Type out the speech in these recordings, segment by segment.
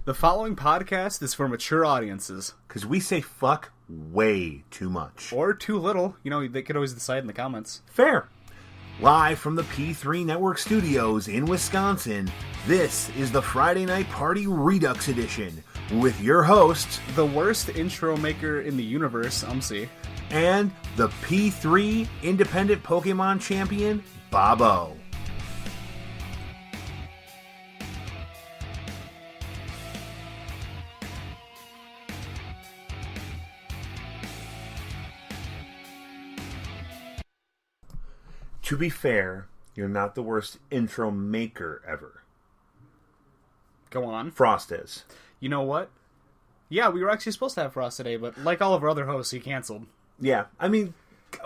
The following podcast is for mature audiences. Because we say fuck way too much. Or too little. You know, they could always decide in the comments. Fair. Live from the P3 Network Studios in Wisconsin, this is the Friday Night Party Redux Edition with your hosts, The worst intro maker in the universe, umce. And the P3 Independent Pokemon Champion, Bobo. To be fair, you're not the worst intro maker ever. Go on. Frost is. You know what? Yeah, we were actually supposed to have Frost today, but like all of our other hosts, he canceled. Yeah, I mean,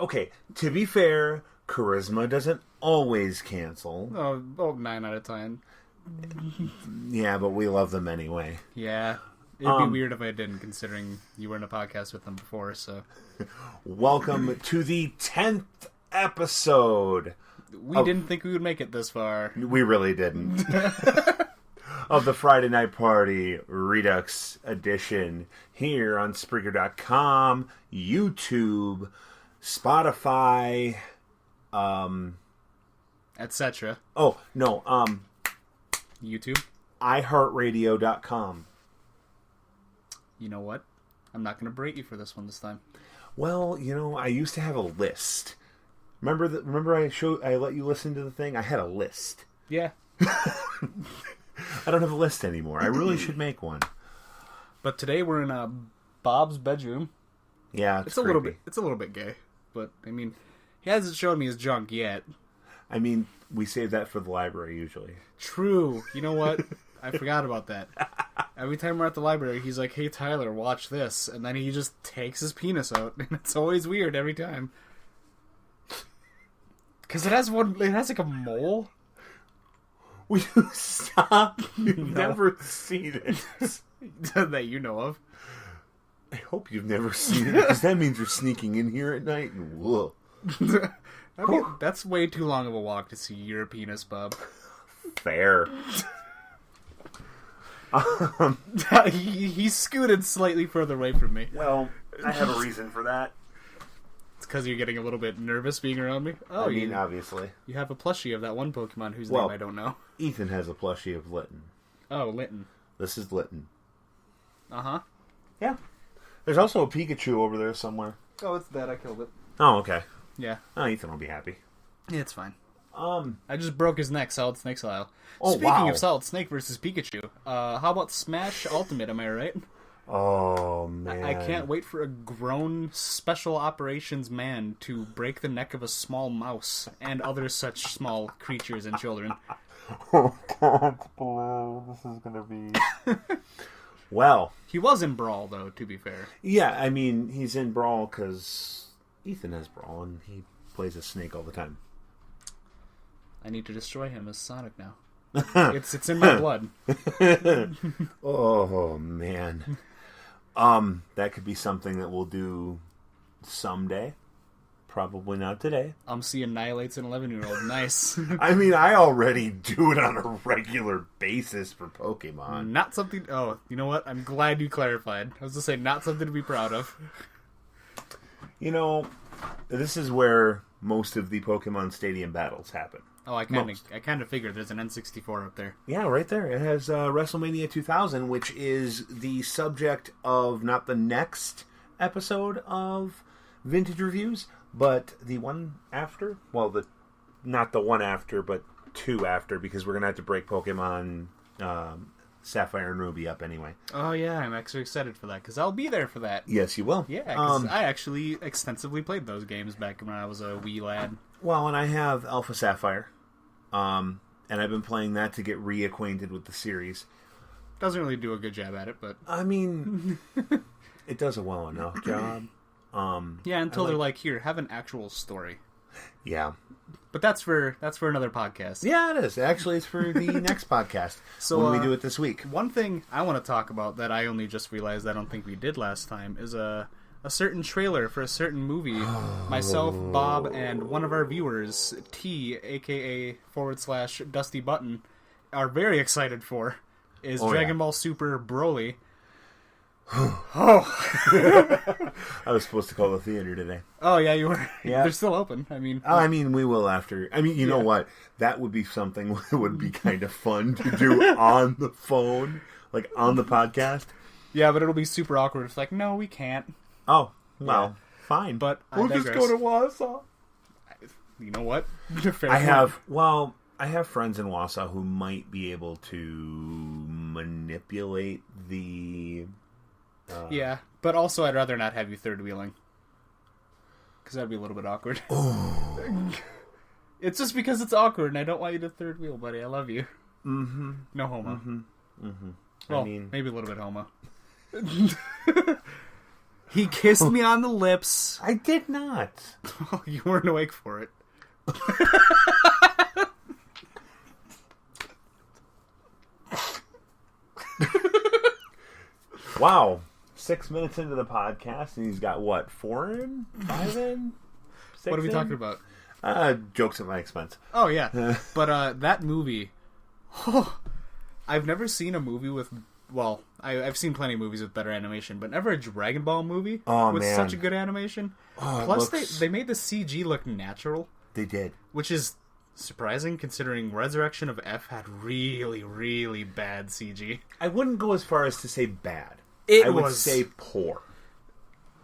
okay, to be fair, Charisma doesn't always cancel. Oh, 9 out of 10. Yeah, but we love them anyway. Yeah. It'd be weird if I didn't, considering you were in a podcast with them before, so. Welcome to the 10th episode. We didn't think we would make it this far. We really didn't. Of the Friday Night Party Redux Edition here on Spreaker.com, YouTube, Spotify, etc. Oh, no, YouTube. iHeartRadio.com. You know what? I'm not going to berate you for this one this time. Well, you know, I used to have a list. Remember I let you listen to the thing? I had a list. Yeah. I don't have a list anymore. I really should make one. But today we're in Bob's bedroom. Yeah, it's a little bit gay, but I mean, he hasn't shown me his junk yet. I mean, we save that for the library usually. True. You know what? I forgot about that. Every time we're at the library, he's like, "Hey Tyler, watch this," and then he just takes his penis out, and it's always weird every time. Because it has like a mole. Will you stop? You've never seen it. That you know of. I hope you've never seen it, because that means you're sneaking in here at night and whoa. I mean, that's way too long of a walk to see your penis, Bob. Fair. He scooted slightly further away from me. Well, I have a reason for that. It's because you're getting a little bit nervous being around me? Oh, I mean, obviously. You have a plushie of that one Pokemon whose name I don't know. Ethan has a plushie of Litten. Oh, Litten. This is Litten. Uh-huh. Yeah. There's also a Pikachu over there somewhere. Oh, it's dead. I killed it. Oh, okay. Yeah. Oh, Ethan will be happy. Yeah, it's fine. I just broke his neck, Solid Snake style. Oh, Speaking of Solid Snake versus Pikachu, how about Smash Ultimate, am I right? Oh, man. I can't wait for a grown special operations man to break the neck of a small mouse and other such small creatures and children. Oh, God, Blue. This is going to be... Well. He was in Brawl, though, to be fair. Yeah, I mean, he's in Brawl because Ethan has Brawl, and he plays a snake all the time. I need to destroy him as Sonic now. It's in my blood. Oh, man. That could be something that we'll do someday. Probably not today. umce annihilates an 11-year-old. Nice. I mean, I already do it on a regular basis for Pokemon. Not something... Oh, you know what? I'm glad you clarified. I was going to say, not something to be proud of. You know, this is where most of the Pokemon Stadium battles happen. Oh, I kind of figured there's an N64 up there. Yeah, right there. It has WrestleMania 2000, which is the subject of not the next episode of Vintage Reviews, but the one after. Well, not the one after, but two after, because we're going to have to break Pokemon Sapphire and Ruby up anyway. Oh, yeah, I'm actually excited for that, because I'll be there for that. Yes, you will. Yeah, because I actually extensively played those games back when I was a wee lad. Well, and I have Alpha Sapphire, and I've been playing that to get reacquainted with the series. Doesn't really do a good job at it, but... I mean, it does a well enough job. Yeah, until they're like, here, have an actual story. Yeah. But that's for another podcast. Yeah, it is. Actually, it's for the next podcast, when we do it this week. One thing I want to talk about that I only just realized I don't think we did last time is a certain trailer for a certain movie. Myself, Bob, and one of our viewers, T, a.k.a. / Dusty Button, are very excited for. is Oh, Dragon yeah. Ball Super Broly. I was supposed to call the theater today. Oh, yeah, you were. Yeah. They're still open. I mean, I mean, we will after. I mean, you know what? That would be something that would be kind of fun to do on the phone, like on the podcast. yeah, but it'll be super awkward. It's like, no, we can't. Oh, well, fine. But we'll I just digress. go to Wausau. You know what? Fair I point. have friends in Wausau who might be able to manipulate the... Yeah, but also I'd rather not have you third wheeling. Because that'd be a little bit awkward. Oh. It's just because it's awkward and I don't want you to third wheel, buddy. I love you. Mm-hmm. No homo. Mm-hmm. Mm-hmm. Well, I mean... maybe a little bit homo. He kissed me on the lips. I did not. You weren't awake for it. Wow. 6 minutes into the podcast, and he's got, what, 4 in? 5 in? 6 What are we in? talking about? Jokes at my expense. Oh, yeah. But that movie... I've never seen a movie with... Well, I've seen plenty of movies with better animation, but never a Dragon Ball movie with man. such a good animation. Oh, Plus, they made the CG look natural, They did. which is surprising considering Resurrection of F had really, really bad CG. I wouldn't go as far as to say bad. It I would was- say poor.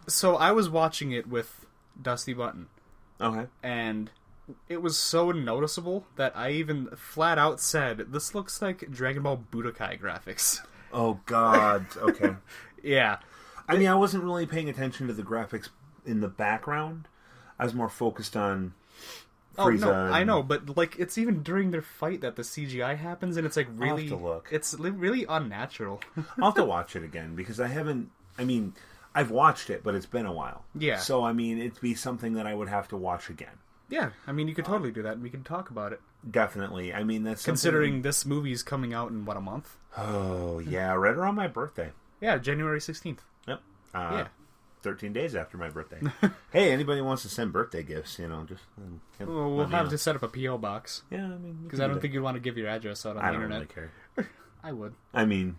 So I was watching it with Dusty Button, Okay. and it was so noticeable that I even flat out said, this looks like Dragon Ball Budokai graphics. Oh, God. Okay. Yeah. I mean, I wasn't really paying attention to the graphics in the background. I was more focused on Frieza. Oh, no, I know, but, like, it's even during their fight that the CGI happens, and it's, like, really... I'll have to look. It's really unnatural. I'll have to watch it again, because I haven't... I mean, I've watched it, but it's been a while. Yeah. So, I mean, it'd be something that I would have to watch again. Yeah, I mean, you could totally do that, and we could talk about it. Definitely. I mean, that's Considering this movie's coming out in, what, a month? Oh, yeah, right around my birthday. Yeah, January 16th. Yep. Yeah. 13 days after my birthday. Hey, anybody wants to send birthday gifts, just... Well, we'll have to set up a P.O. box. Yeah, I mean... Because I don't think you'd want to give your address out on the internet. I don't really care. I would. I mean...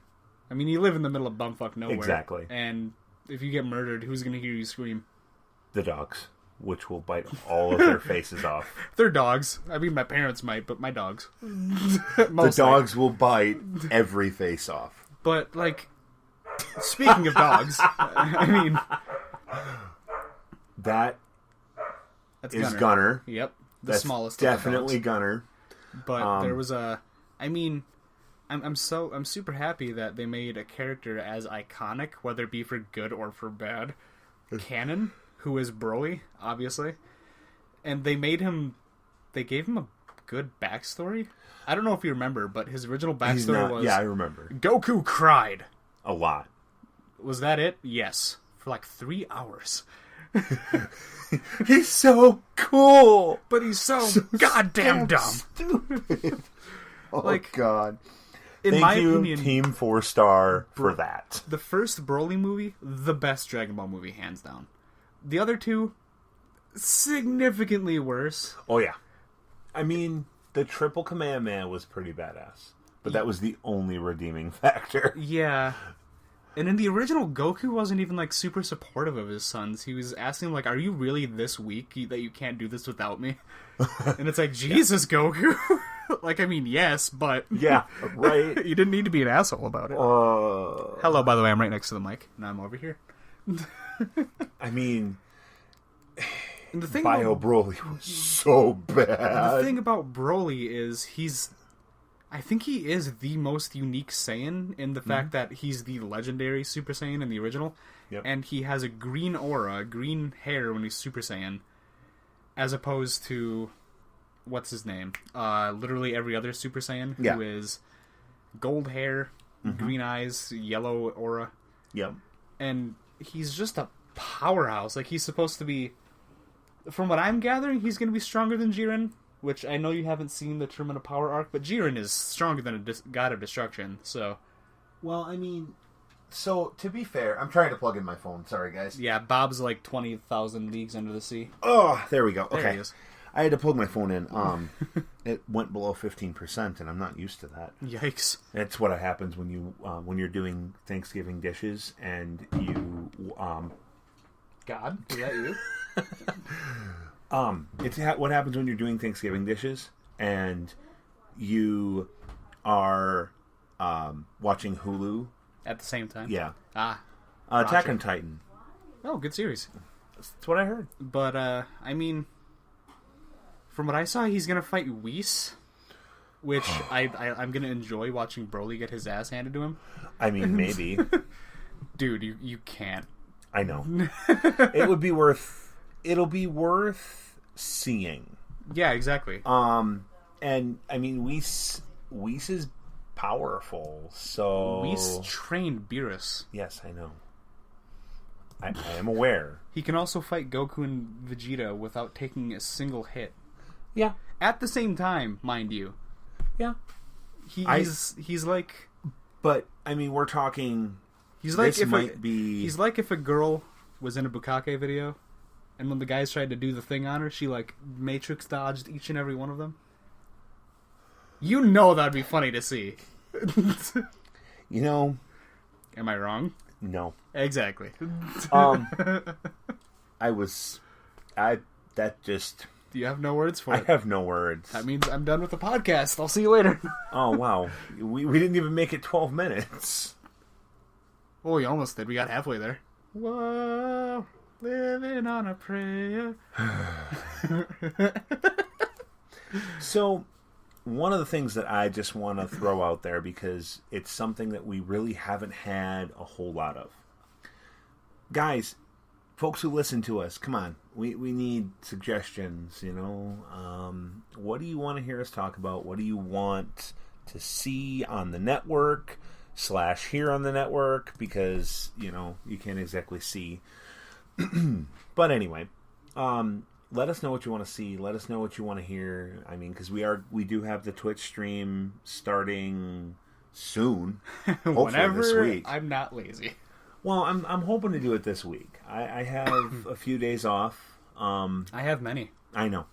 You live in the middle of bumfuck nowhere. Exactly. And if you get murdered, who's going to hear you scream? The dogs, which will bite all of their faces off. They're dogs. I mean, my parents might, but my dogs. The dogs will bite every face off. But, like, speaking of dogs, I mean... That That's is Gunner. Yep. The That's smallest of the definitely dogs. Gunner. But there was a... I mean... I'm super happy that they made a character as iconic, whether it be for good or for bad. Canon, who is Broly, obviously. And they gave him a good backstory. I don't know if you remember, but his original backstory was... Yeah, I remember. Goku cried. A lot. Was that it? Yes. For like 3 hours. He's so cool! But he's so goddamn dumb. Stupid. Oh, Like, God. In Thank my you, opinion, Team 4-Star, for that. the first Broly movie, the best Dragon Ball movie, hands down. The other two, significantly worse. Oh, yeah. I mean, the Triple Kamehameha was pretty badass. But that was the only redeeming factor. Yeah. And in the original, Goku wasn't even, like, super supportive of his sons. He was asking, like, are you really this weak that you can't do this without me? And it's like, Jesus, Goku. Like, I mean, yes, but... Yeah, right. You didn't need to be an asshole about it. Hello, by the way, I'm right next to the mic. And I'm over here. I mean, And the thing Bio about, Broly was so bad. the thing about Broly is I think he is the most unique Saiyan in the fact that he's the legendary Super Saiyan in the original. Yep. And he has a green aura, green hair when he's Super Saiyan, as opposed to... What's his name? Literally every other Super Saiyan who is gold hair, green eyes, yellow aura. Yep. And he's just a powerhouse. Like, he's supposed to be... From what I'm gathering, he's going to be stronger than Jiren, which I know you haven't seen the Tournament of Power arc, but Jiren is stronger than a god of destruction, so... Well, I mean, so, to be fair, I'm trying to plug in my phone. Sorry, guys. Yeah, Bob's like 20,000 leagues under the sea. Oh, there we go. There Okay. he is. I had to plug my phone in. It went below 15%, and I'm not used to that. Yikes! That's what happens when you're doing Thanksgiving dishes and you God, is that you? It's what happens when you're doing Thanksgiving dishes and you are watching Hulu At the same time? Yeah. Roger. Attack on Titan. Oh, good series. That's what I heard. But, I mean, from what I saw, he's going to fight Whis, which I'm going to enjoy watching Broly get his ass handed to him. I mean, maybe. Dude, you can't. I know. It'll be worth seeing. Yeah, exactly. And, I mean, Whis is powerful, so... Whis trained Beerus. Yes, I know. I am aware. He can also fight Goku and Vegeta without taking a single hit. Yeah. At the same time, mind you. Yeah. He's like... But, I mean, we're talking... He's like this might be... He's like if a girl was in a Bukake video, and when the guys tried to do the thing on her, she, like, Matrix dodged each and every one of them. You know that'd be funny to see. You know... Am I wrong? No. Exactly. That just... Do you have no words for I it? have no words. That means I'm done with the podcast. I'll see you later. Oh, wow. We didn't even make it 12 minutes. Oh, we almost did. We got halfway there. Whoa, living on a prayer. So, one of the things that I just want to throw out there, because it's something that we really haven't had a whole lot of. Guys, folks who listen to us, come on. We need suggestions, you know. What do you want to hear us talk about? What do you want to see on the network / here on the network? Because, you know, you can't exactly see. But anyway, let us know what you want to see. Let us know what you want to hear. I mean, because we do have the Twitch stream starting soon. Hopefully Whenever this week. I'm not lazy. Well, I'm hoping to do it this week. I have a few days off. I have many. I know.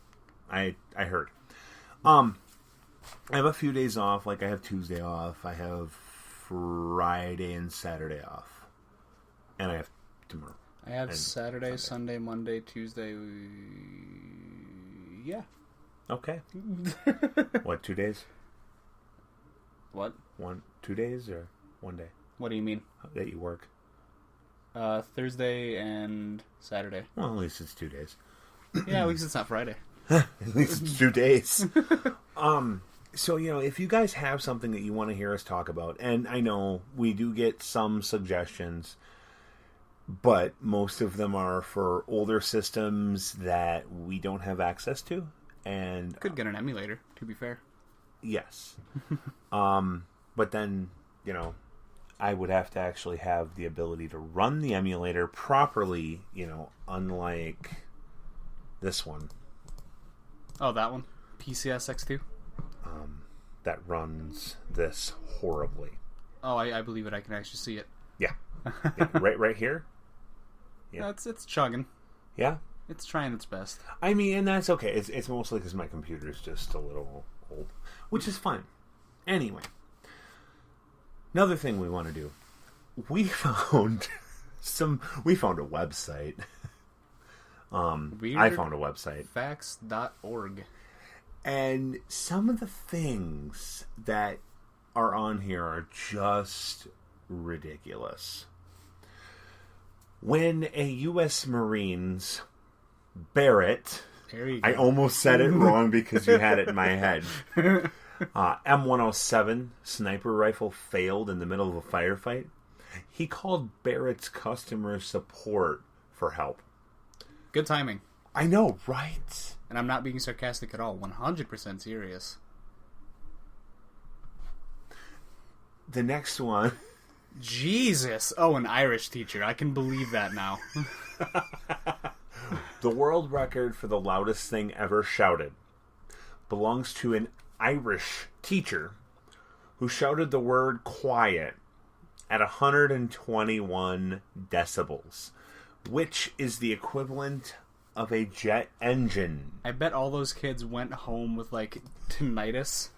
I heard. I have a few days off. Like, I have Tuesday off. I have Friday and Saturday off. And I have tomorrow. I have Saturday, Sunday, Monday, Tuesday. Yeah. Okay. What, 2 days? What? 2 days or 1 day? What do you mean? That you work? Thursday and Saturday. Well, at least it's 2 days. Yeah, at least it's not Friday. At least it's 2 days. So, you know, if you guys have something that you want to hear us talk about, and I know we do get some suggestions, but most of them are for older systems that we don't have access to. And could get an emulator, to be fair. Yes. But then, you know, I would have to actually have the ability to run the emulator properly, you know, unlike this one. Oh, that one? PCS X2? That runs this horribly. Oh, I believe it. I can actually see it. Yeah. Yeah. Right here? Yeah. It's chugging. Yeah? It's trying its best. I mean, and that's okay. It's mostly because my computer's just a little old, which is fine. Anyway, another thing we want to do. We found a website. I found a website. Facts.org. And some of the things that are on here are just ridiculous. When a U.S. Marines Barrett, I almost said it wrong because you had it in my head. M107 sniper rifle failed in the middle of a firefight. He called Barrett's customer support for help. Good timing. I know, right? And I'm not being sarcastic at all. 100% serious. The next one. Jesus. Oh, an Irish teacher. I can believe that now. The world record for the loudest thing ever shouted belongs to an Irish teacher who shouted the word quiet at 121 decibels, which is the equivalent of a jet engine. I bet all those kids went home with, like, tinnitus.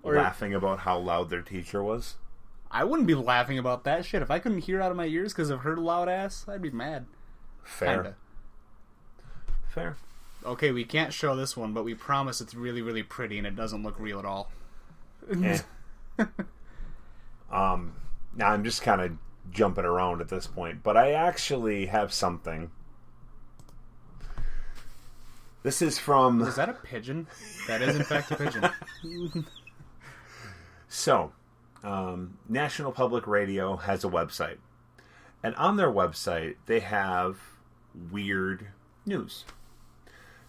Laughing about how loud their teacher was. I wouldn't be laughing about that shit. If I couldn't hear out of my ears because of her loud ass, I'd be mad. Fair. Kinda. Fair. Okay, we can't show this one, but we promise it's really, really pretty and it doesn't look real at all. Now I'm just kind of jumping around at this point, but I actually have something. This is from... Is that a pigeon? That is, in fact, a pigeon. So, National Public Radio has a website. And on their website, they have weird news.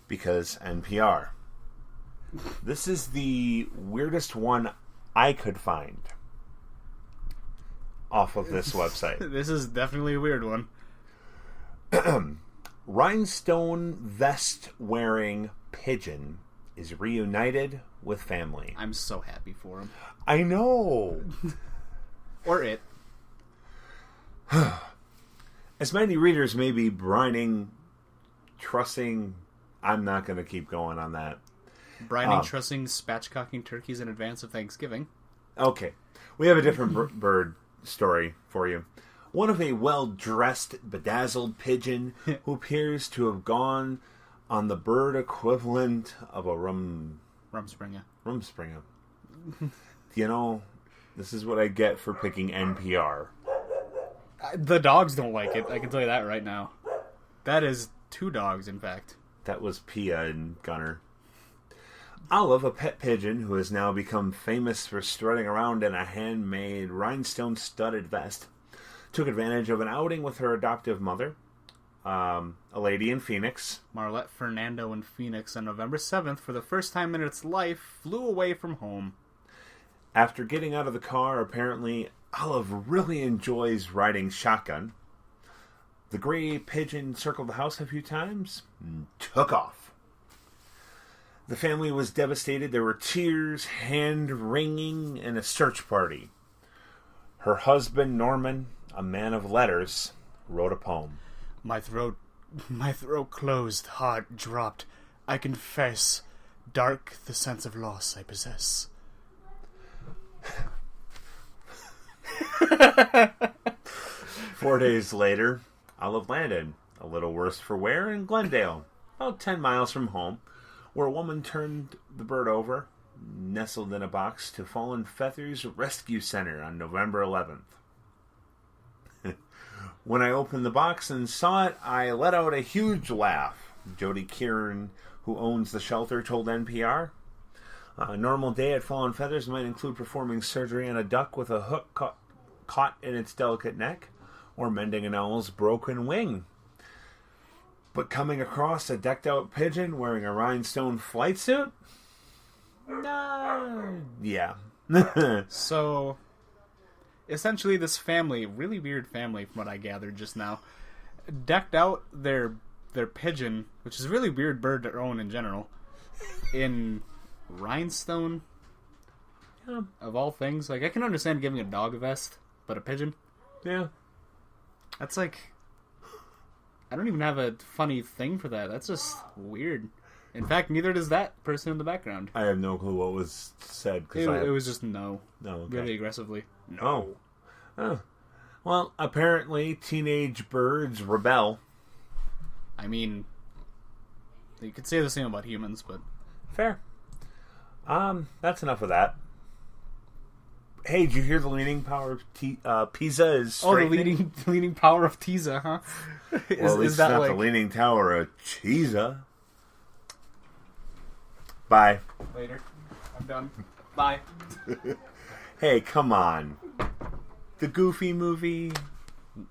Because NPR. This is the weirdest one I could find off of this website. This is definitely a weird one. Rhinestone vest wearing pigeon is reunited with family. I'm so happy for him. I know. Or it. As many readers may be brining, trussing, I'm not going to keep going on that. Brining, trussing, spatchcocking turkeys in advance of Thanksgiving. Okay. We have a different bird story for you. One of a well-dressed, bedazzled pigeon who appears to have gone on the bird equivalent of a Rumspringa. You know, this is what I get for picking NPR. The dogs don't like it. I can tell you that right now. That is 2 dogs, in fact. That was Pia and Gunner. Olive, a pet pigeon who has now become famous for strutting around in a handmade rhinestone-studded vest, took advantage of an outing with her adoptive mother, a lady in Phoenix. Marlette Fernando in Phoenix on November 7th, for the first time in its life, flew away from home. After getting out of the car, apparently, Olive really enjoys riding shotgun. The gray pigeon circled the house a few times and took off. The family was devastated. There were tears, hand-wringing, and a search party. Her husband, Norman, a man of letters, wrote a poem. My throat closed, heart dropped. I confess, dark the sense of loss I possess. 4 days later, Olive landed, a little worse for wear, in Glendale, about 10 miles from home, where a woman turned the bird over, nestled in a box, to Fallen Feathers Rescue Center on November 11th. When I opened the box and saw it, I let out a huge laugh, Jody Kieran, who owns the shelter, told NPR. A normal day at Fallen Feathers might include performing surgery on a duck with a hook caught in its delicate neck, or mending an owl's broken wing. But coming across a decked-out pigeon wearing a rhinestone flight suit? Yeah. So, essentially this family, really weird family from what I gathered just now, decked out their pigeon, which is a really weird bird to own in general, in rhinestone, of all things. Like, I can understand giving a dog a vest, but a pigeon? Yeah. That's like... I don't even have a funny thing for that. That's just weird. In fact, neither does that person in the background. I have no clue what was said. It was just no. No, okay. Really aggressively. No. Oh. Well, apparently teenage birds rebel. I mean, you could say the same about humans, but... Fair. That's enough of that. Hey, did you hear the leaning power of Pisa is straightening? Oh, the leaning power of Pisa, huh? Well, at least it's not the leaning tower of Cheesa. Bye. Later. I'm done. Bye. Hey, come on. The Goofy movie.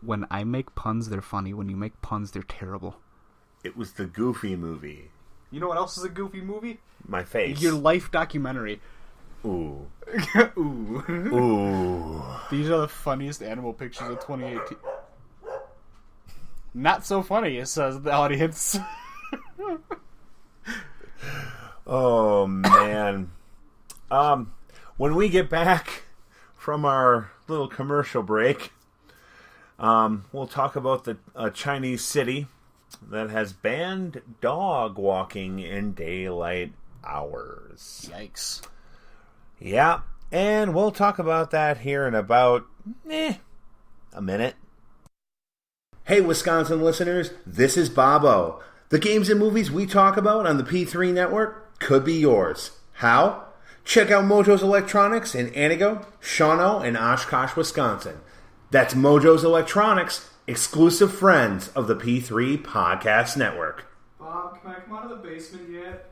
When I make puns, they're funny. When you make puns, they're terrible. It was the Goofy movie. You know what else is a Goofy movie? My face. Your life documentary. Ooh. Ooh. Ooh. These are the funniest animal pictures of 2018. Not so funny, says the audience. Oh, man. When we get back from our little commercial break, we'll talk about the Chinese city that has banned dog walking in daylight hours. Yikes. Yeah, and we'll talk about that here in about a minute. Hey, Wisconsin listeners, this is Bobo. The games and movies we talk about on the P3 network could be yours. How? Check out Mojo's Electronics in Antigo, Shawano, and Oshkosh, Wisconsin. That's Mojo's Electronics, exclusive friends of the P3 Podcast Network. Bob, can I come out of the basement yet?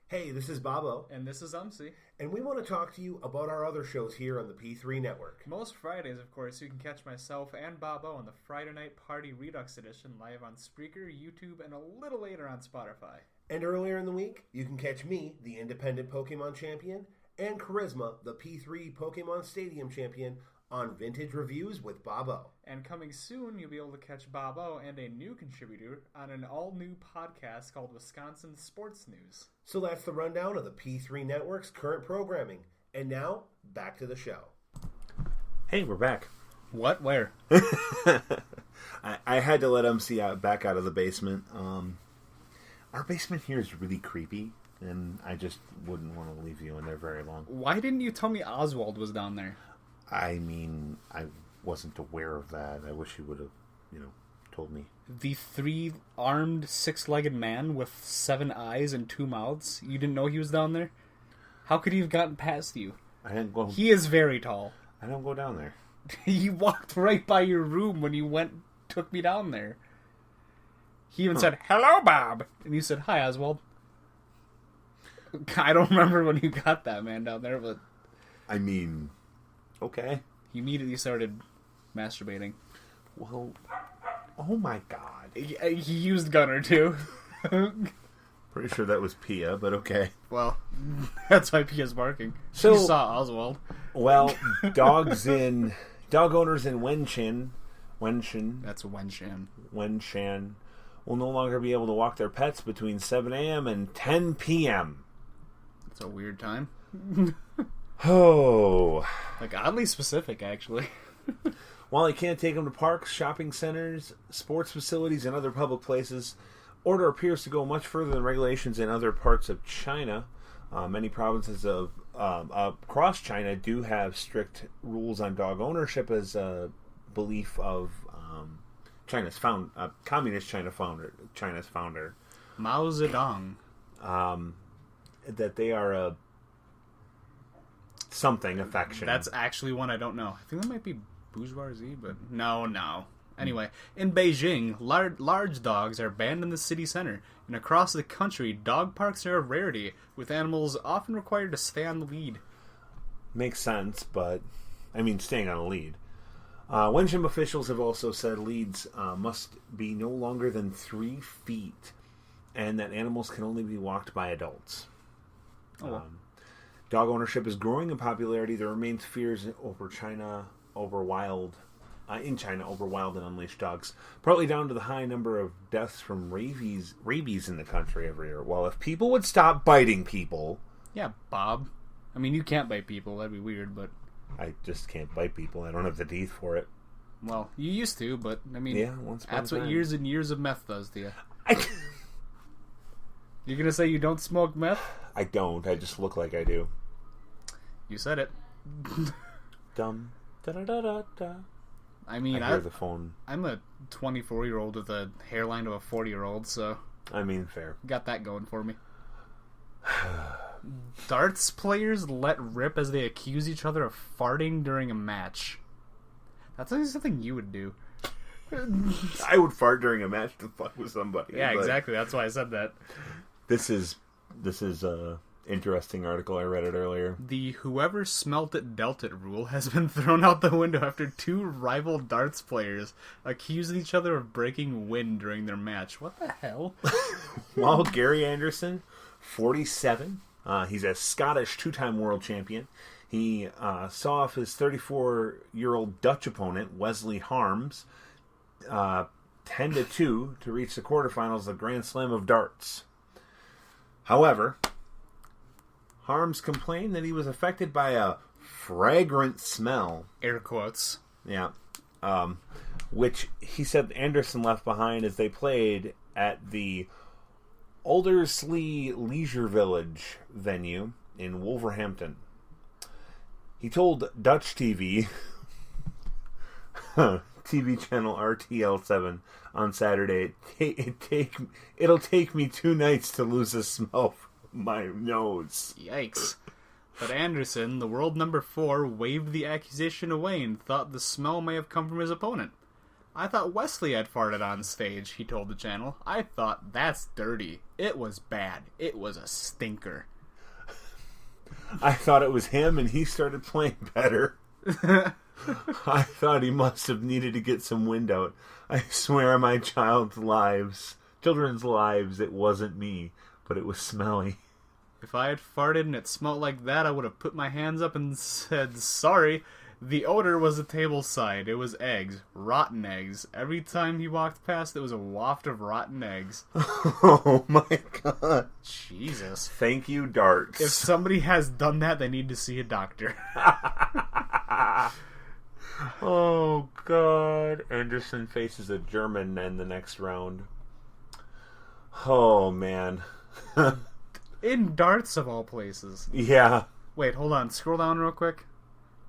Hey, this is Bobo. And this is umce. And we want to talk to you about our other shows here on the P3 Network. Most Fridays, of course, you can catch myself and Bobo on the Friday Night Party Redux Edition live on Spreaker, YouTube, and a little later on Spotify. And earlier in the week, you can catch me, the independent Pokemon champion, and Charisma, the P3 Pokemon Stadium champion, on Vintage Reviews with Bobo. And coming soon, you'll be able to catch Bobo and a new contributor on an all-new podcast called Wisconsin Sports News. So that's the rundown of the P3 Network's current programming. And now, back to the show. Hey, we're back. What? Where? I had to let umce back out of the basement. Our basement here is really creepy, and I just wouldn't want to leave you in there very long. Why didn't you tell me Oswald was down there? I mean, I wasn't aware of that. I wish you would have, told me. The 3-armed, 6-legged man with 7 eyes and 2 mouths? You didn't know he was down there? How could he have gotten past you? I didn't go. He is very tall. I don't go down there. He walked right by your room when you took me down there. He even said, "Hello, Bob," and you said, "Hi, Oswald." I don't remember when you got that man down there, but I mean, okay. He immediately started masturbating. Well, oh my God. He used Gunner, too. Pretty sure that was Pia, but okay. Well, that's why Pia's barking. So, she saw Oswald. Well, dog owners in Wenshan. That's Wenshan. Wenshan will no longer be able to walk their pets between 7 a.m. and 10 p.m. It's a weird time. Oh. Like, oddly specific, actually. While they can't take them to parks, shopping centers, sports facilities, and other public places, order appears to go much further than regulations in other parts of China. Many provinces of across China do have strict rules on dog ownership as a belief of China's communist China's founder, Mao Zedong. That they are a something affection. That's actually one I don't know. I think that might be bourgeoisie, but no. Anyway, in Beijing, large dogs are banned in the city center, and across the country, dog parks are a rarity, with animals often required to stay on the lead. Makes sense, but staying on a lead. Wenshan officials have also said leads must be no longer than 3 feet, and that animals can only be walked by adults. Dog ownership is growing in popularity. There remains fears in China over wild and unleashed dogs, partly down to the high number of deaths from rabies in the country every year. Well, if people would stop biting people... Yeah, Bob. You can't bite people. That'd be weird, but... I just can't bite people. I don't have the teeth for it. Well, you used to, but, yeah, once upon that's a what time. years and years of meth does to you. You're gonna say you don't smoke meth? I don't. I just look like I do. You said it. Dumb. Da-da-da-da-da. I hear the phone. I'm a 24-year-old with a hairline of a 40-year-old, so... fair. Got that going for me. Darts players let rip as they accuse each other of farting during a match. That's like something you would do. I would fart during a match to fuck with somebody. Yeah, exactly. That's why I said that. This is a interesting article. I read it earlier. The whoever smelt it dealt it rule has been thrown out the window after 2 rival darts players accused each other of breaking wind during their match. What the hell? While Gary Anderson, 47, he's a Scottish 2-time world champion. He saw off his 34-year-old Dutch opponent, Wesley Harms, 10-2 to reach the quarterfinals of the Grand Slam of Darts. However, Harms complained that he was affected by a fragrant smell. Air quotes. Yeah. which he said Anderson left behind as they played at the Aldersley Leisure Village venue in Wolverhampton. He told Dutch TV, TV channel RTL7 on Saturday, it'll take me 2 nights to lose the smell from my nose. Yikes. But Anderson, the world number 4, waved the accusation away and thought the smell may have come from his opponent. I thought Wesley had farted on stage, he told the channel. I thought, that's dirty. It was bad. It was a stinker. I thought it was him and he started playing better. I thought he must have needed to get some wind out. I swear on my children's lives, it wasn't me, but it was smelly. If I had farted and it smelled like that, I would have put my hands up and said, sorry. The odor was a table side. It was eggs. Rotten eggs. Every time he walked past, it was a waft of rotten eggs. Oh my god. Jesus. Thank you, Darks. If somebody has done that, they need to see a doctor. Oh god. Anderson faces a German in the next round. Oh man. In darts, of all places. Yeah. Wait, hold on. Scroll down real quick.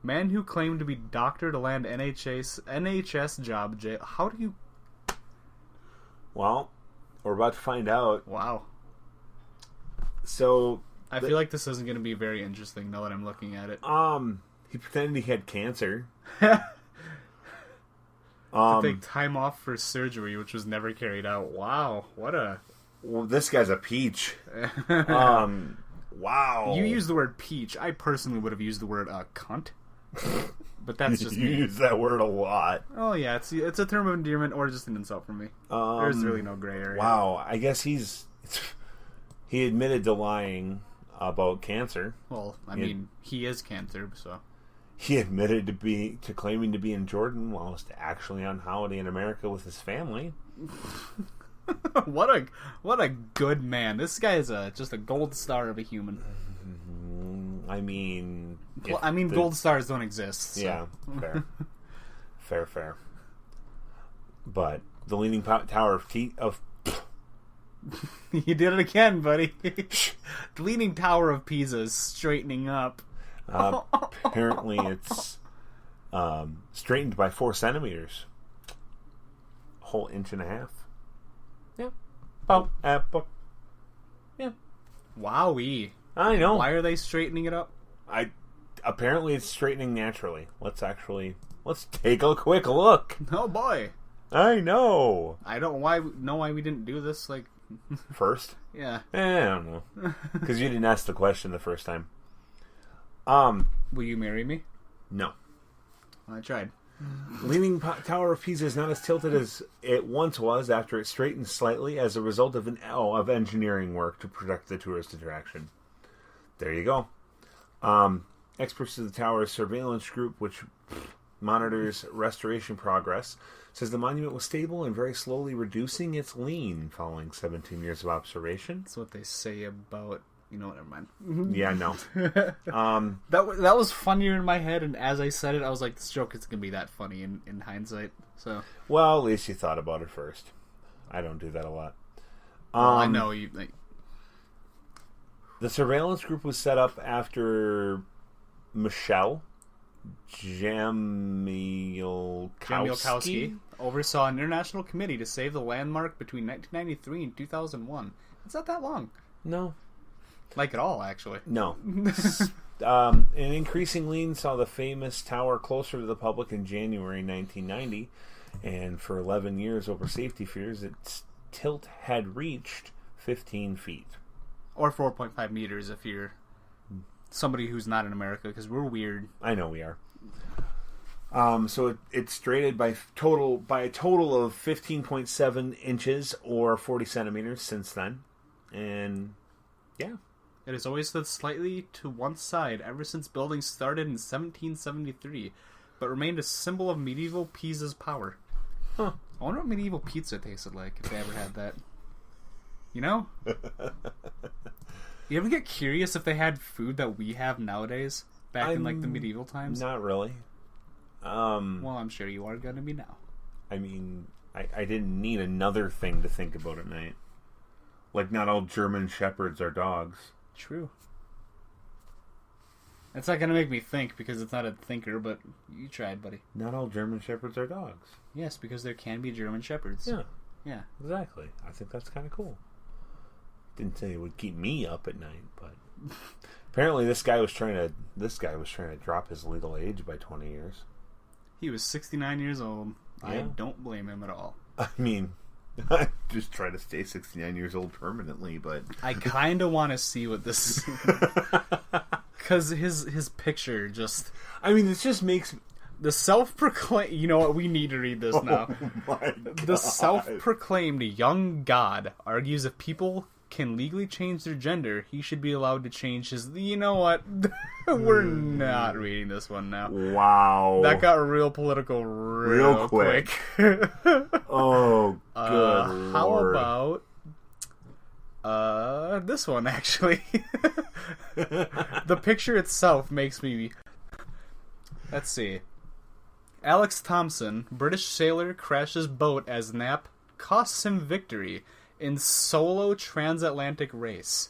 Man who claimed to be doctor to land NHS job jail. How do you... Well, we're about to find out. Wow. So... I feel like this isn't going to be very interesting now that I'm looking at it. He pretended he had cancer. To take time off for surgery, which was never carried out. Wow. What a... Well, this guy's a peach. Wow. You used the word peach. I personally would have used the word cunt. But that's just you me. use that word a lot. Oh yeah, it's a term of endearment or just an insult for me. There's really no gray area. Wow, I guess he admitted to lying about cancer. Well, I mean, he is cancer, so he admitted to claiming to be in Jordan while was actually on holiday in America with his family. What a good man. This guy is just a gold star of a human. I mean... gold stars don't exist. So. Yeah, fair. fair. But the Leaning Tower of... You did it again, buddy. The Leaning Tower of Pisa is straightening up. Apparently it's straightened by 4 centimeters. A whole 1.5 inches. Yeah. Yeah. Wowee. I know. Why are they straightening it up? Apparently it's straightening naturally. Let's take a quick look. Oh boy. I know. I don't know why we didn't do this like first. Yeah. I don't know. Because you didn't ask the question the first time. Will you marry me? No. I tried. Leaning Tower of Pisa is not as tilted as it once was after it straightened slightly as a result of of engineering work to protect the tourist attraction. There you go. Experts of the tower's surveillance group, which monitors restoration progress, says the monument was stable and very slowly reducing its lean following 17 years of observation. That's what they say about... You know what, never mind. Yeah, no. That was funnier in my head, and as I said it, I was like, this joke is going to be that funny in hindsight. So, well, at least you thought about it first. I don't do that a lot. I know you... The surveillance group was set up after Michelle Jamielkowski oversaw an international committee to save the landmark between 1993 and 2001. It's not that long. No. Like at all, actually. No. An increasing lean saw the famous tower closer to the public in January 1990, and for 11 years over safety fears, its tilt had reached 15 feet. Or 4.5 meters if you're somebody who's not in America, because we're weird. I know we are. So it's straighted by a total of 15.7 inches or 40 centimeters since then. And yeah. It has always stood slightly to one side ever since building started in 1773, but remained a symbol of medieval Pisa's power. Huh. I wonder what medieval pizza tasted like, if they ever had that. You know? You ever get curious if they had food that we have nowadays, back in like the medieval times? Not really. Well, I'm sure you are going to be now. I mean, I didn't need another thing to think about at night. Like, not all German Shepherds are dogs. True. It's not going to make me think because it's not a thinker, but you tried, buddy. Not all German Shepherds are dogs. Yes, because there can be German Shepherds. Yeah. Yeah. Exactly. I think that's kind of cool. Didn't say it would keep me up at night, but apparently this guy was trying to drop his legal age by 20 years. He was 69 years old. Yeah. I don't blame him at all. I mean, I just try to stay 69 years old permanently, but I kind of want to see what this because his picture just, I mean, this just makes the self-proclaimed, you know what, we need to read this now. Oh my God. The self-proclaimed young god argues if people can legally change their gender, he should be allowed to change his... You know what? We're not reading this one now. Wow. That got real political real quick. Oh, good Lord. How about this one, actually? The picture itself makes me... Let's see. Alex Thompson, British sailor, crashes boat as nap costs him victory in solo transatlantic race.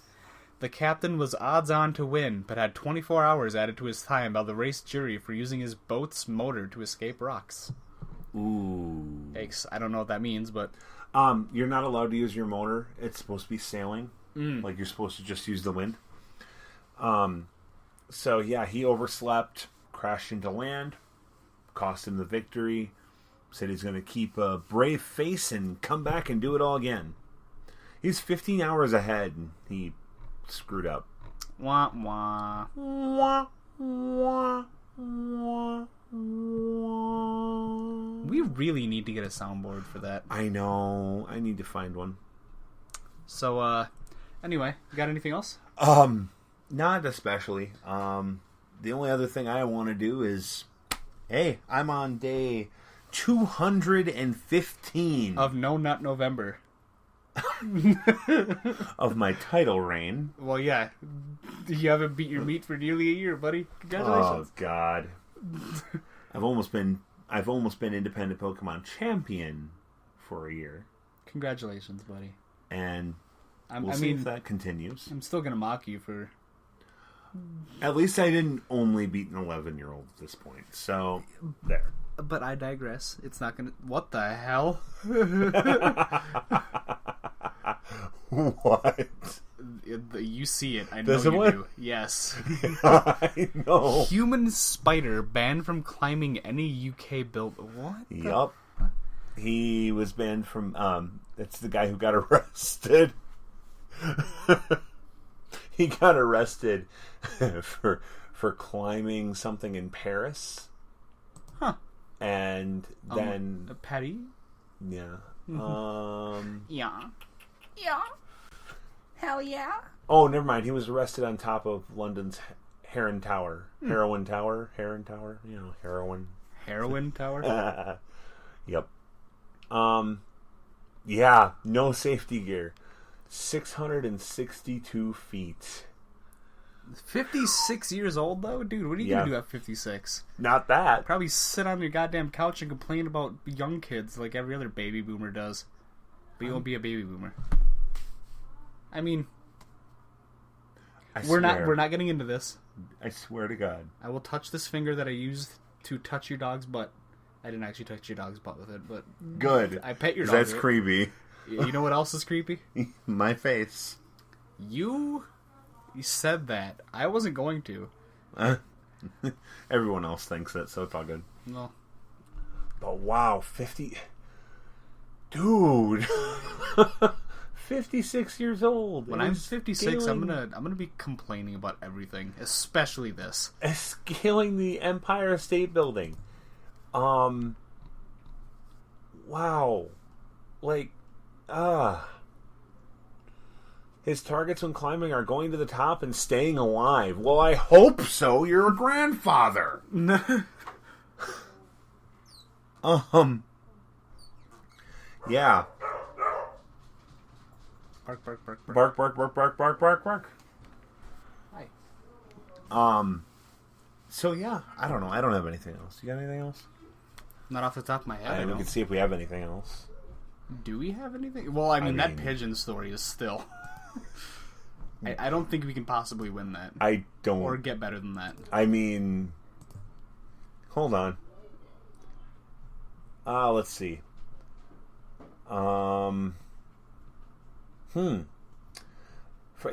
The captain was odds-on to win, but had 24 hours added to his time by the race jury for using his boat's motor to escape rocks. Ooh. Yikes. I don't know what that means, but... You're not allowed to use your motor. It's supposed to be sailing. Like, you're supposed to just use the wind. So, yeah, he overslept, crashed into land, cost him the victory, said he's going to keep a brave face and come back and do it all again. He's 15 hours ahead, and he screwed up. Wah, wah. Wah, wah, wah, wah. We really need to get a soundboard for that. I know. I need to find one. So, anyway, you got anything else? Not especially. The only other thing I want to do is, hey, I'm on day 215 of No Nut November. Of my title reign. Well, yeah. You haven't beat your meat for nearly a year, buddy. Congratulations. Oh God. I've almost been independent Pokemon champion for a year. Congratulations, buddy. And we'll see if that continues. I'm still gonna mock you for... At least I didn't only beat an 11-year-old at this point. So, there. But I digress. It's not gonna... What the hell? What? You see it. I know Does you it? do. Yes. I know. Human spider banned from climbing any UK build. What? Yup. He was banned from... it's the guy who got arrested. He got arrested for climbing something in Paris. Huh. And then... A petty? Yeah. Yeah. Yeah. Hell yeah. Oh, never mind. He was arrested on top of London's Heron Tower. Heroin Tower? Heron Tower? You know, heroin. Heroin Tower? Yep. Yeah, no safety gear. 662 feet. 56 years old, though? Dude, what are you going to do at 56? Not that. Probably sit on your goddamn couch and complain about young kids like every other baby boomer does. But you won't be a baby boomer. I mean, we're not getting into this. I swear to God. I will touch this finger that I used to touch your dog's butt. I didn't actually touch your dog's butt with it, but... Good. I pet your dog. That's creepy. You know what else is creepy? My face. You said that. I wasn't going to. Everyone else thinks it, so it's all good. No. But wow, 50... Dude! 56 years old. When I'm 56, I'm gonna be complaining about everything, especially this. Scaling the Empire State Building. Wow. Like, his targets when climbing are going to the top and staying alive. Well, I hope so. You're a grandfather. Yeah. Bark, bark, bark, bark. Bark, bark, bark, bark, bark, bark, bark. Hi. So yeah, I don't know. I don't have anything else. You got anything else? Not off the top of my head. We can see if we have anything else. Do we have anything? Well, I mean that pigeon story is still... I don't think we can possibly win that. I don't... Or get better than that. I mean... Hold on. Let's see.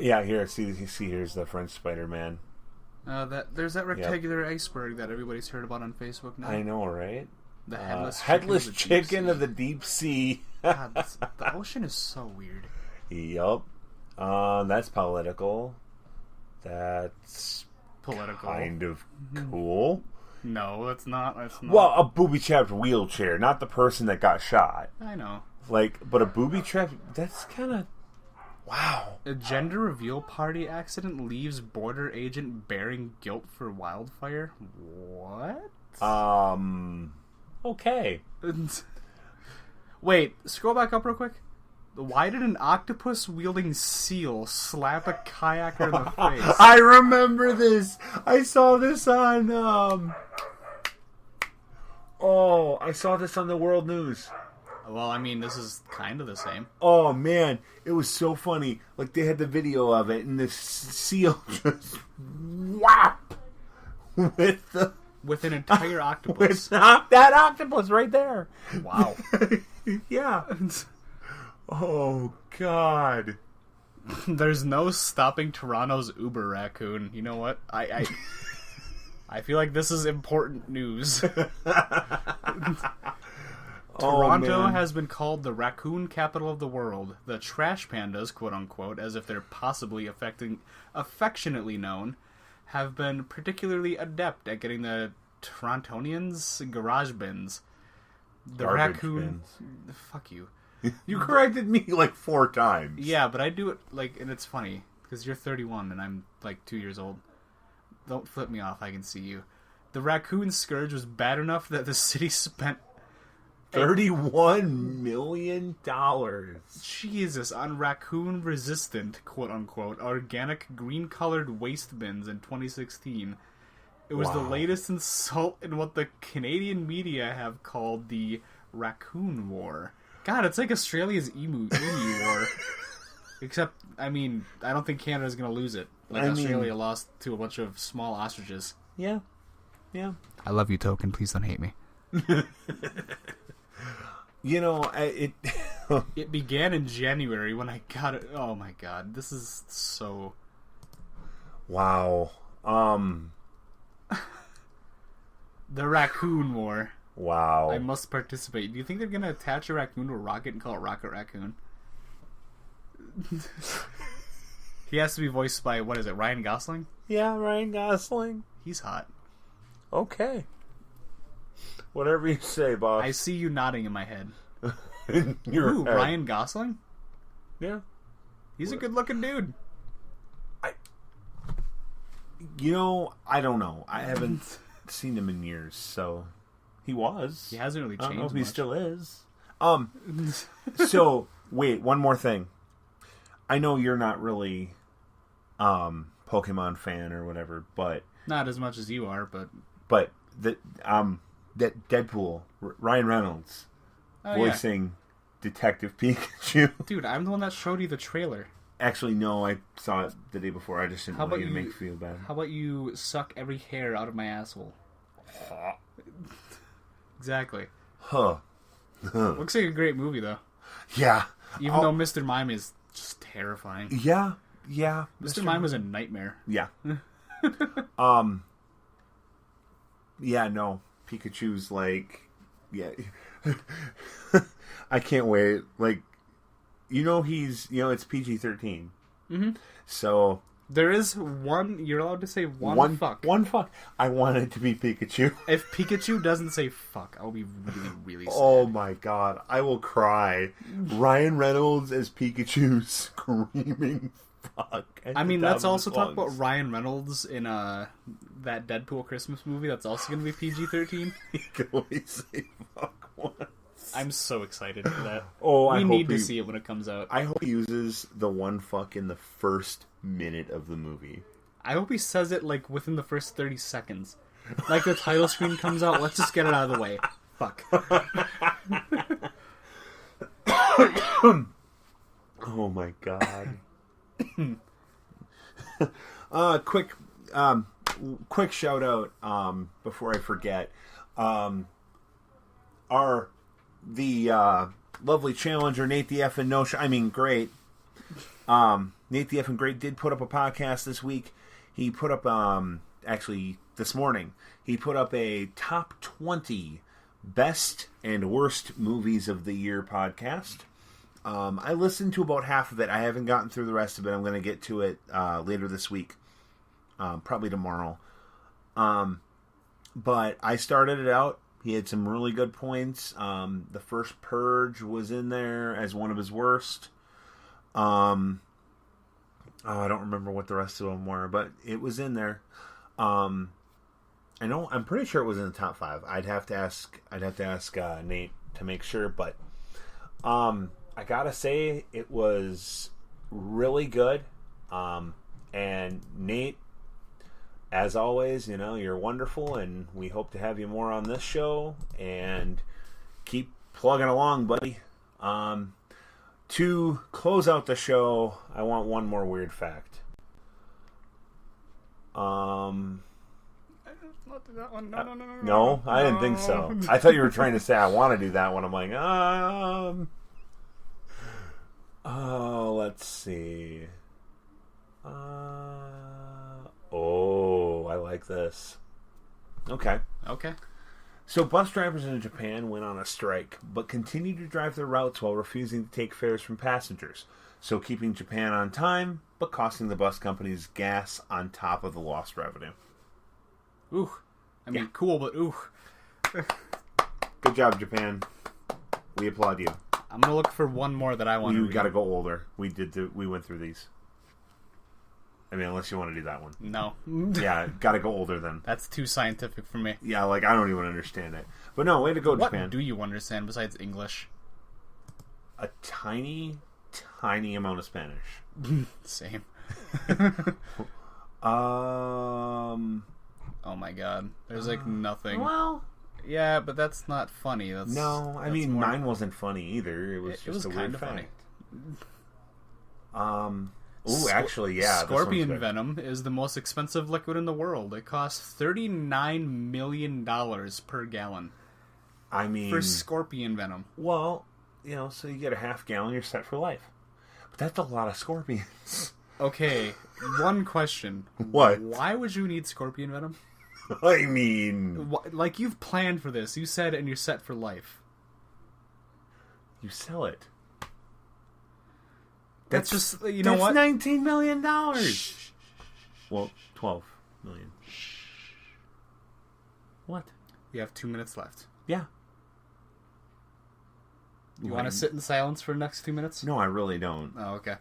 Yeah, here. See, here's the French Spider-Man. There's that rectangular iceberg that everybody's heard about on Facebook now. I know, right? The headless chicken of the deep sea. God, the ocean is so weird. Yup. That's political. That's political. Kind of cool. No, that's not. Well, a booby-trapped wheelchair, not the person that got shot. I know. But a booby-trapped... That's kind of... Wow. A gender reveal party accident leaves border agent bearing guilt for wildfire? What? Okay. Wait, scroll back up real quick. Why did an octopus-wielding seal slap a kayaker in the face? I remember this. I saw this on, I saw this on the World News. Well, I mean, this is kind of the same. Oh, man. It was so funny. Like, they had the video of it, and this seal just whap with an entire octopus. That octopus right there. Wow. Yeah. Oh, God. There's no stopping Toronto's Uber raccoon. You know what? I feel like this is important news. Toronto has been called the raccoon capital of the world. The trash pandas, quote-unquote, as if they're possibly affectionately known, have been particularly adept at getting the Torontonians' garage bins. The Garbage raccoon... bins. Fuck you. You corrected me like 4 times. Yeah, but I do it, like, and it's funny, because you're 31 and I'm, like, 2 years old. Don't flip me off, I can see you. The raccoon scourge was bad enough that the city spent... $31 million. Jesus, on raccoon-resistant, quote-unquote, organic green-colored waste bins in 2016. It was the latest insult in what the Canadian media have called the Raccoon War. God, it's like Australia's emu war. Except, I mean, I don't think Canada's going to lose it. Like Australia lost to a bunch of small ostriches. Yeah. Yeah. I love you, Token. Please don't hate me. You know, it began in January when I got it. Oh my god, this is so... Wow. The Raccoon War. Wow. I must participate. Do you think they're going to attach a raccoon to a rocket and call it Rocket Raccoon? He has to be voiced by, what is it, Ryan Gosling? Yeah, Ryan Gosling. He's hot. Okay. Whatever you say, boss. I see you nodding in my head. In your head. Ryan Gosling? Yeah. He's a good-looking dude. I don't know. I haven't seen him in years, so... He was. He hasn't really changed I don't know if much. he still is. So, wait, one more thing. I know you're not really Pokemon fan or whatever, but... Not as much as you are, but... But that Deadpool, Ryan Reynolds, voicing Detective Pikachu. Dude, I'm the one that showed you the trailer. Actually, no, I saw it the day before. I just didn't want you to make me feel bad. How about you suck every hair out of my asshole? Exactly. Huh. Looks like a great movie, though. Yeah. Even though Mr. Mime is just terrifying. Yeah. Yeah. Mr. Mime was a nightmare. Yeah. Yeah, no. Pikachu's like... Yeah. I can't wait. Like, it's PG-13. Mm-hmm. So... There is one... You're allowed to say one fuck. One fuck. I want it to be Pikachu. If Pikachu doesn't say fuck, I'll be really, really sad. Oh my god. I will cry. Ryan Reynolds as Pikachu screaming fuck. I mean, let's also talk about Ryan Reynolds in that Deadpool Christmas movie that's also going to be PG-13. He can only say fuck once. I'm so excited for that. We need to see it when it comes out. I hope he uses the one fuck in the first minute of the movie. I hope he says it like within the first 30 seconds. Like the title screen comes out, let's just get it out of the way. Fuck. Oh my god. Quick shout out before I forget. The lovely challenger Nate the F and Great. Nate the F and Great did put up a podcast this week. He put up actually this morning. He put up a top 20 best and worst movies of the year podcast. I listened to about half of it. I haven't gotten through the rest of it. I'm going to get to it later this week. Probably tomorrow. But I started it out. He had some really good points. The first Purge was in there as one of his worst. I don't remember what the rest of them were, but it was in there. I'm pretty sure it was in the top 5. I'd have to ask Nate to make sure, but I gotta say it was really good. And Nate, as always, you're wonderful, and we hope to have you more on this show. And keep plugging along, buddy. To close out the show, I want one more weird fact. Not do that one. No. No, I didn't think so. I thought you were trying to say I want to do that one. I'm like, let's see. I like this. Okay. So bus drivers in Japan went on a strike, but continued to drive their routes while refusing to take fares from passengers. So keeping Japan on time, but costing the bus companies gas on top of the lost revenue. Ooh. Cool, but ooh. Good job, Japan. We applaud you. I'm going to look for one more that I want to read. You got to go older. We went through these. Unless you want to do that one. No. Yeah, got to go older then. That's too scientific for me. Yeah, I don't even understand it. But no, way to go, Japan. What do you understand besides English? A tiny, tiny amount of Spanish. Same. Oh my god. There's nothing. Well, yeah, but that's not funny. Mine wasn't funny either. It was just a weird fact. Funny. Actually, yeah. Scorpion venom is the most expensive liquid in the world. It costs $39 million per gallon. For scorpion venom. Well, so you get a half gallon, you're set for life. But that's a lot of scorpions. Okay, one question. What? Why would you need scorpion venom? You've planned for this. You said, and you're set for life. You sell it. That's just, you know what? That's $19 million. Well, $12 million. What? You have 2 minutes left. Yeah. You want to sit in silence for the next 2 minutes? No, I really don't. Oh, okay.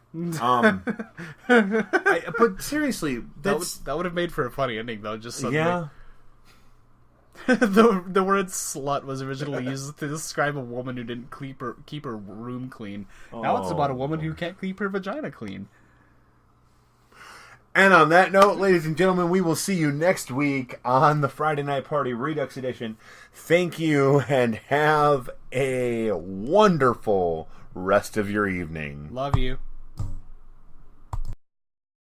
But seriously, that would have made for a funny ending, though. Just suddenly. Yeah. The word slut was originally used to describe a woman who didn't keep her room clean. Now it's about a woman who can't keep her vagina clean. And on that note, ladies and gentlemen, we will see you next week on the Friday Night Party Redux Edition. Thank you, and have a wonderful rest of your evening. Love you.